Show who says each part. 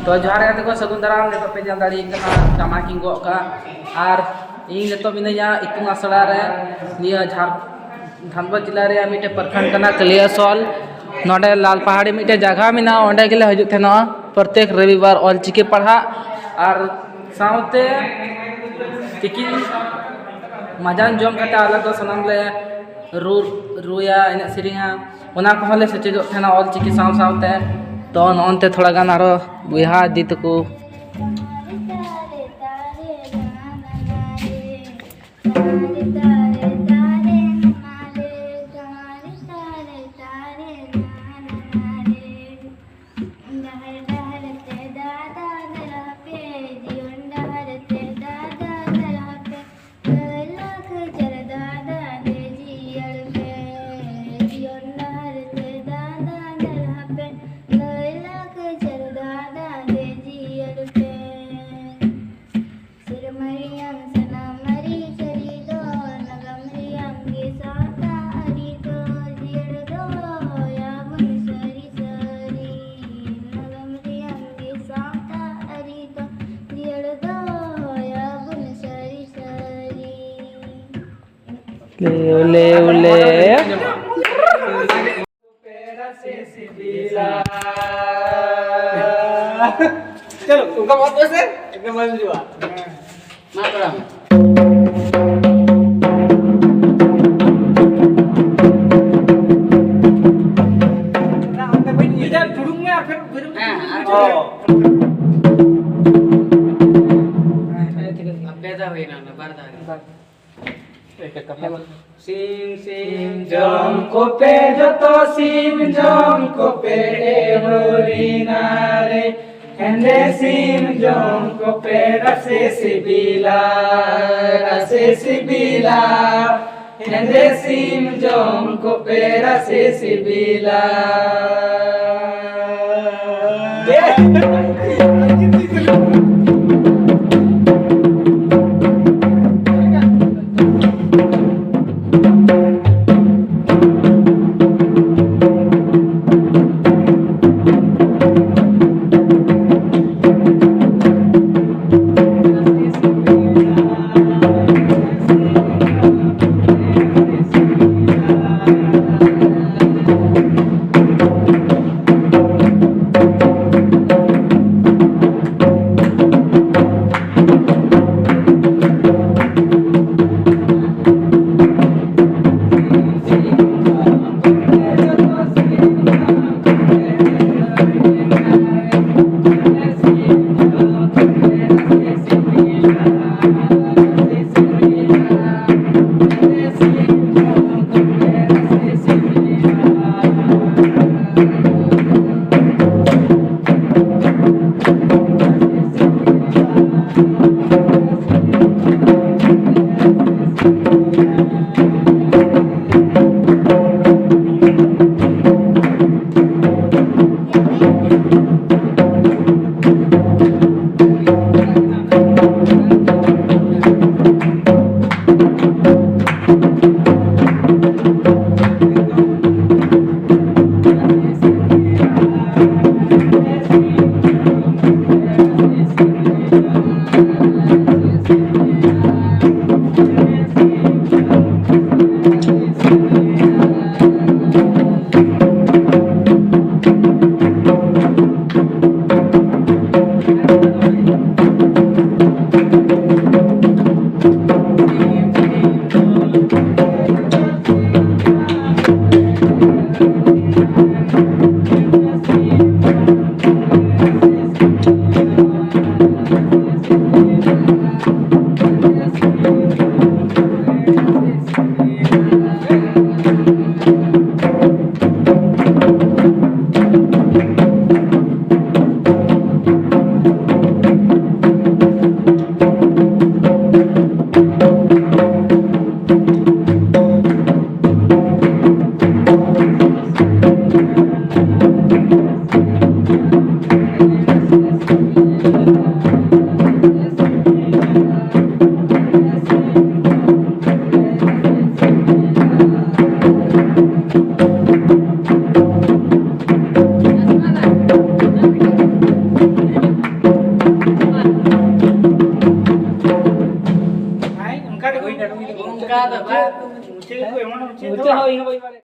Speaker 1: तो जोहार गाते को सगुन दाराम नितो पे जान दाड़ी कना टमाकिंग गो का आर इन नितो मिनया इतुन आसड़ा रे निया झार धनबाद जिला रे मिटे प्रखंड कना कलियासोल नोडे लाल पहाड़ी मिटे जगह मिना ओंडे गेले हजु थेनो प्रत्येक रविवार ऑलचिकी पढ़ा और साउते तिकिन मजान जम कटा आला तो सनम ले रुया इन सिरिंगा ओना को हले सचेजो थेना ऑलचिकी साउते तो नोनते थोड़ा गान आरो बुहा दी तको ले
Speaker 2: चलो उनका बहुत बस है एकदम मजा जुआ मातरम ना हमने भाई इधर ढूंढूंगा फिर अब पैदा हुई ना बरदा सिम जम को पे जो तो सिम जम को पे होरीना रे हेंदे सिम जम को पे रसे सिबिला हेंदे सिम जम को पे रसे सिबिला
Speaker 1: ᱚᱱᱠᱟ ᱫᱚ ᱵᱟᱝ
Speaker 2: ᱩᱪᱮ ᱠᱚ ᱮᱢᱚᱱ ᱩᱪᱮ
Speaker 1: ᱩᱪᱮ ᱦᱚᱸ ᱤᱧ ᱦᱚᱸ ᱵᱟᱹᱧ ᱵᱟᱲᱟᱭᱟ